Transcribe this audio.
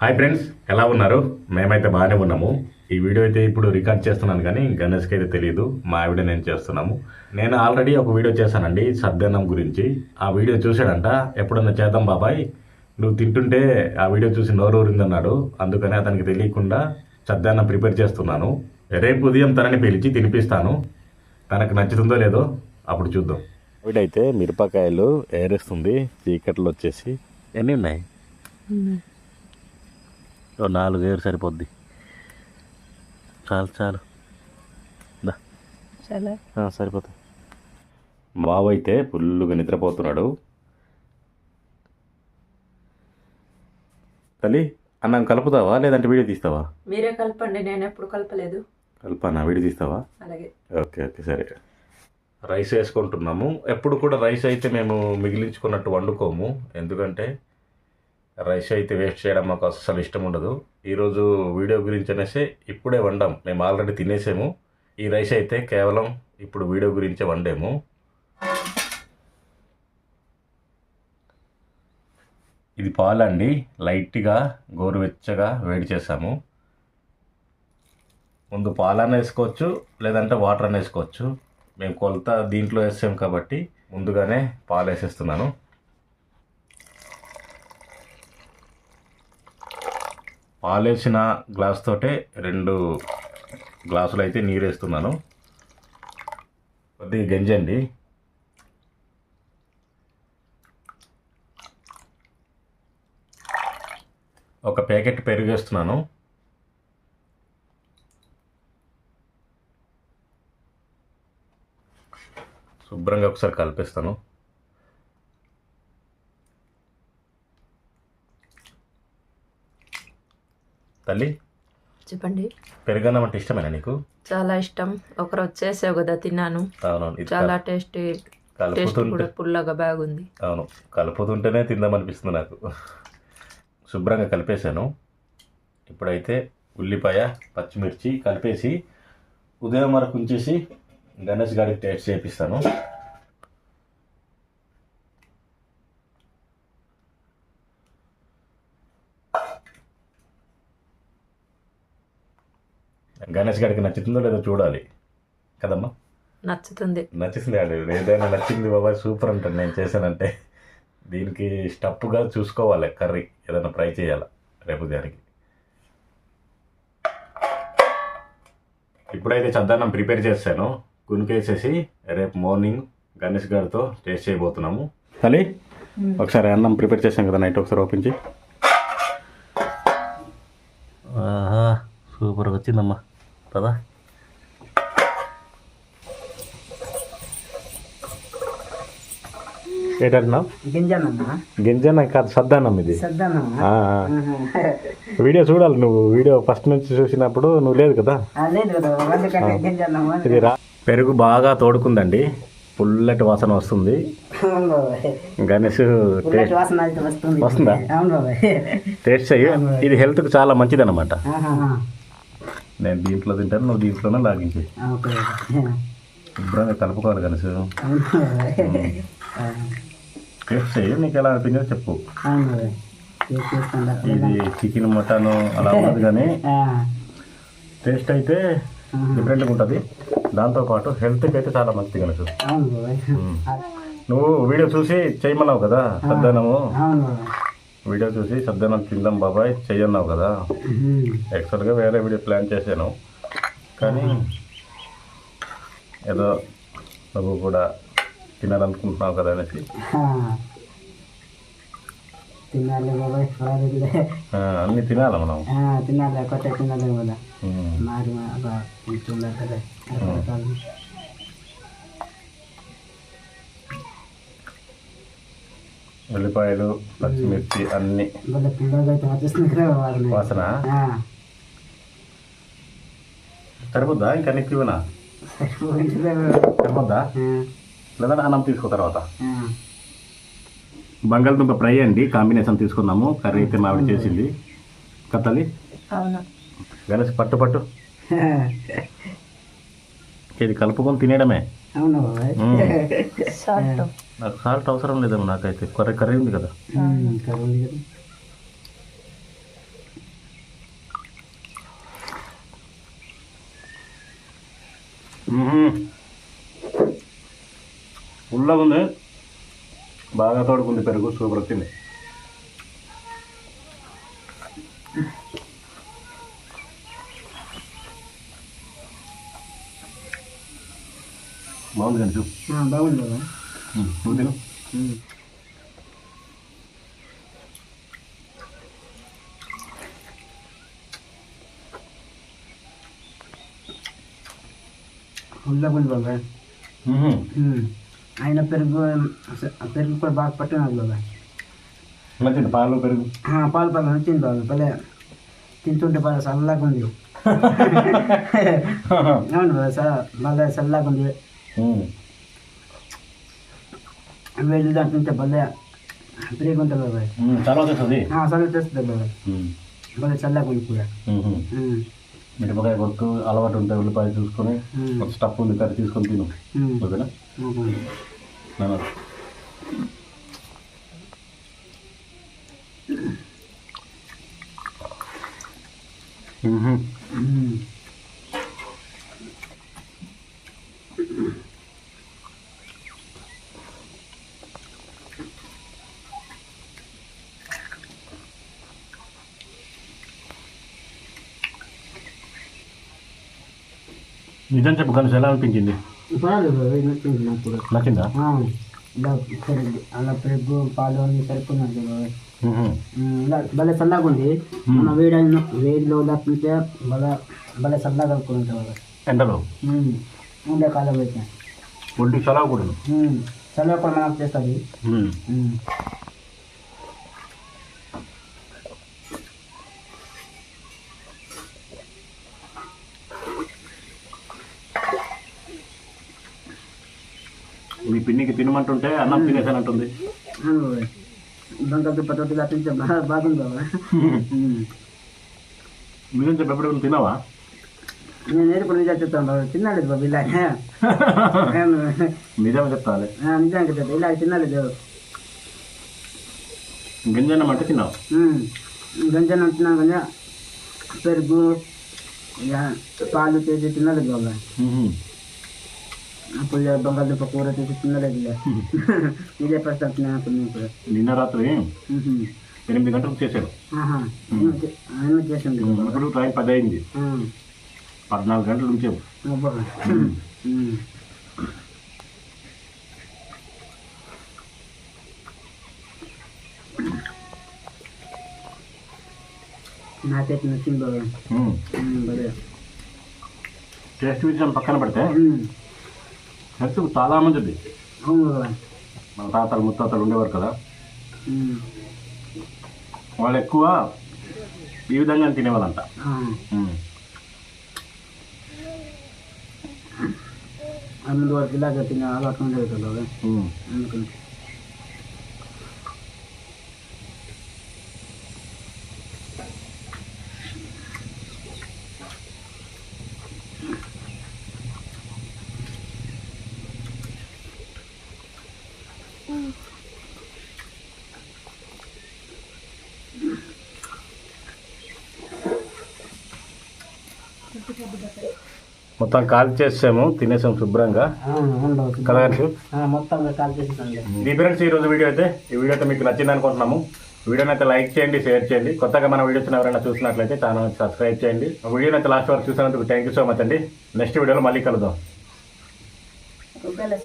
Hi friends, ఎలా ఉన్నారు? మేమైతే బాగానే ఉన్నాము. ఈ వీడియో అయితే ఇప్పుడు రికార్డ్ చేస్తున్నాను, కానీ గణేష్కి అయితే తెలియదు. మా ఆవిడ నేను చేస్తున్నాము. నేను ఆల్రెడీ ఒక వీడియో చేశానండి సద్దన్నం గురించి. ఆ వీడియో చూశాడంట. ఎప్పుడన్నా చేద్దాం బాబాయ్, నువ్వు తింటుంటే ఆ వీడియో చూసి నోరూరిందన్నాడు. అందుకని అతనికి తెలియకుండా సద్దన్నం ప్రిపేర్ చేస్తున్నాను. రేపు ఉదయం తనని పిలిచి తినిపిస్తాను. తనకు నచ్చుతుందో లేదో అప్పుడు చూద్దాం. వీడైతే మిరపకాయలు ఏరేస్తుంది. చీకట్లో వచ్చేసి ఎన్ని ఉన్నాయి? 4 ఏరు సరిపోద్ది. చాలు సరిపోతుంది. బాబు అయితే ఫుల్గా నిద్రపోతున్నాడు. తల్లి, అన్నం కలుపుతావా లేదంటే వీడియో తీస్తావా? మీరే కలపండి, నేను ఎప్పుడు కలపలేదు. కలపానా? వీడియో తీస్తావా? అలాగే. ఓకే సరే. రైస్ వేసుకుంటున్నాము. ఎప్పుడు కూడా రైస్ అయితే మేము మిగిలించుకున్నట్టు వండుకోము. ఎందుకంటే రైస్ అయితే వేస్ట్ చేయడం మాకు అస్సలు ఇష్టం ఉండదు. ఈరోజు వీడియో గురించి అనేసి ఇప్పుడే వండాం. మేము ఆల్రెడీ తినేసాము. ఈ రైస్ అయితే కేవలం ఇప్పుడు వీడియో గురించే వండాము. ఇది పాలండి, లైట్గా గోరువెచ్చగా వేడి చేసాము. ముందు పాలన్న వేసుకోవచ్చు, లేదంటే వాటర్ అన్న వేసుకోవచ్చు. మేము కొలత దీంట్లో వేసాము కాబట్టి ముందుగానే పాలు వేసేస్తున్నాను. పాలు వేసిన గ్లాస్ తోటే 2 గ్లాసులు అయితే నీరు వేస్తున్నాను. కొద్దిగా గంజండి. ఒక ప్యాకెట్ పెరుగు వేస్తున్నాను. శుభ్రంగా ఒకసారి కలిపేస్తాను. తల్లి, చెప్పండి. పెరుగన్నం అంటే ఇష్టమేనా నీకు? చాలా ఇష్టం. ఒకరోజు చేసావు కదా, తిన్నాను. అవునవును. చాలా టేస్ట్ కూడా పుల్లగా బాగుంది. అవును, కలుపుతుంటేనే తిందామనిపిస్తుంది నాకు. శుభ్రంగా కలిపేశాను. ఇప్పుడైతే ఉల్లిపాయ, పచ్చిమిర్చి కలిపేసి ఉదయం వరకు ఉంచేసి గణేష్ గారికి టేస్ట్ చేపిస్తాను. గణేష్ గారికి నచ్చుతుందో లేదో చూడాలి కదమ్మా? నచ్చుతుంది. అండి. ఏదైనా నచ్చింది బాబాయ్ సూపర్ అంటాను నేను చేశానంటే. దీనికి స్టఫ్గా చూసుకోవాలి. కర్రీ ఏదైనా ఫ్రై చేయాలి రేపు దానికి. ఇప్పుడైతే చద్దన్నం ప్రిపేర్ చేశాను. కునికేసేసి రేపు మార్నింగ్ గణేష్ గారితో టేస్ట్ చేయబోతున్నాము. తల్లి, ఒకసారి అన్నం ప్రిపేర్ చేశాం కదా నైట్, ఒకసారి ఓపెన్ చేయి. సూపర్గా వచ్చిందమ్మా కదా. ఏంటంటున్నావు? గింజన్న కాదు, సద్దన్నం ఇది. వీడియో చూడాలి నువ్వు. వీడియో ఫస్ట్ నుంచి చూసినప్పుడు నువ్వు లేదు కదా. ఇది పెరుగు బాగా తోడుకుందండి. పుల్లటి వాసన వస్తుంది. గణేష్ టేస్ట్ వస్తుందా? టేస్ట్ చెయ్యి. ఇది హెల్త్కి చాలా మంచిది అనమాట. నేను దీంట్లో తింటాను, నువ్వు దీంట్లోనే లాగించి శుభ్రంగా కలుపుకోవాలి. గణేష్ టేస్ట్ చెయ్యి, నీకు ఎలా అనిపించిందో చెప్పు. ఇది చికెన్, మటన్ అలా ఉండదు, కానీ టేస్ట్ అయితే డిఫరెంట్గా ఉంటుంది. దాంతోపాటు హెల్త్కి అయితే చాలా మంచిది గణేష్. నువ్వు వీడియో చూసి చేయమన్నావు కదా సద్దన్నము. వీడియో చూసి సద్దన్నం తిందాం బాబాయ్ చెయ్యన్నావు కదా. యాక్చువల్గా వేరే వీడియో ప్లాన్ చేశాను, కానీ ఏదో నువ్వు కూడా తినాలనుకుంటున్నావు కదా అనేసి అన్నీ తినాలి మనం. ఉల్లిపాయలు, పచ్చిమిర్చి అన్ని వాసన సరిపోద్దా? ఇంకా నీకు ఇవ్వనా? సరిపోద్దా? లేదా అన్నం తీసుకో తర్వాత. బంగాళదుంప ఫ్రై అండి, కాంబినేషన్ తీసుకున్నాము. కర్రీ అయితే మావిడ చేసింది కత్తలి. గణేష్ పట్టు ఇది కలుపుకొని తినేయడమే. నాకు సాల్ట్ అవసరం లేదమ్మా. నాకైతే కర్రీ ఉంది కదా. పుల్లగా ఉంది, బాగా తోడుకుంది పెరుగు, సూపర్ వచ్చింది. బాగుంది కానీ చూపు. బాగుంది కదా. నువ్వు తిను. పుల్లగుంది బాబాయ్. ఆయన పెరుగు పెరుగు కూడా బాగా పట్టినది బాబాయ్. నచ్చింది పాలు పెరుగు? పాలు పాలు నచ్చింది బాబాయ్. భలే తింటుంటే బాగా చల్లగా ఉంది. అవును బాబాయ్, భలే చల్లగా ఉంది. వేడి దాంట్లో తింటే భలే పెరుగు ఉంటుంది బాబాయ్. చాలా వచ్చేస్తుంది. చల్ల చేస్తుంది బాబాయ్. భలే చల్లగా ఉంది కూడా. మిరపకాయ కొరకు అలవాటు ఉంటే ఉల్లిపాయ చూసుకొని స్టఫ్ ఉంది కర్రీ తీసుకొని తిను. ఓకేనా? నిజం చెప్పు కానీ ఎలా అనిపించింది? నచ్చింది నాకు కూడా. నచ్చిందా? ఇలా పెరుగు అలా పెరుగు పాలు అన్నీ సరిపోయినట్టు ఇలా భలే చల్లగా ఉంది. మన వేడిలో లేకపోతే భలే చల్లగా అనుకుంటా ఎండలో ఉండే కాలం అయితే ఒంటికి చలవ కూడా చల్లగా కూడా మనకు చేస్తుంది. మీ పిన్నికి తినమంటుంటే అన్నం తినేసానంటుంది. బంగాళదుంప తోటి తింటే బాగుంది బాబా. నిజం చెప్పి ఎప్పుడు తిన్నావా? నేను నేర్పుడు నిజాలు చెప్తాను బాబు. తిన్నాలేదు బాబు ఇలా. నిజమే చెప్తాను. నిజానికి చెప్తా ఇలా తిన్నాలేదు. గింజన్నం అంటే తిన్నావు? గంజన్నం తిన్నాను కదా. పెరుగు పాలు చేసి తినలేదు బాబా. అప్పుడు బంగాళదుంప కూర చేసి తినలేదు. ఇదే ఫస్ట్ తిన్నాను. నిన్న రాత్రి 8 గంటలకు చేశాడు. చేసింది. ఇప్పుడు టైం 10 అయింది. 14 గంటలు ఉంచావు. నాకైతే నచ్చింది బాబా. టేస్ట్ విషయం పక్కన పెడితే హెల్త్ చాలా మంచిది. మన తాతలు ముత్తాతలు ఉండేవారు కదా, వాళ్ళు ఎక్కువ ఈ విధంగా తినేవాళ్ళంట. ముందు వరకు ఇలాగ తినే అలవాటు ఉండేది కదా. అందుకని మొత్తం కాల్ చేసాము, తినేసాము శుభ్రంగా కదా. మొత్తంగా కాల్ చేసేసండి. ఇది ఫ్రెండ్స్ ఈరోజు వీడియో అయితే. ఈ వీడియో అయితే మీకు నచ్చింది అనుకుంటున్నాము. వీడియోని అయితే లైక్ చేయండి, షేర్ చేయండి. కొత్తగా మన వీడియోస్ ఎవరైనా చూసినట్లయితే ఛానల్ సబ్స్క్రైబ్ చేయండి. వీడియోని అయితే లాస్ట్ వరకు చూసినందుకు థ్యాంక్ యూ సో మచ్ అండి. నెక్స్ట్ వీడియోలో మళ్ళీ కలుద్దాం.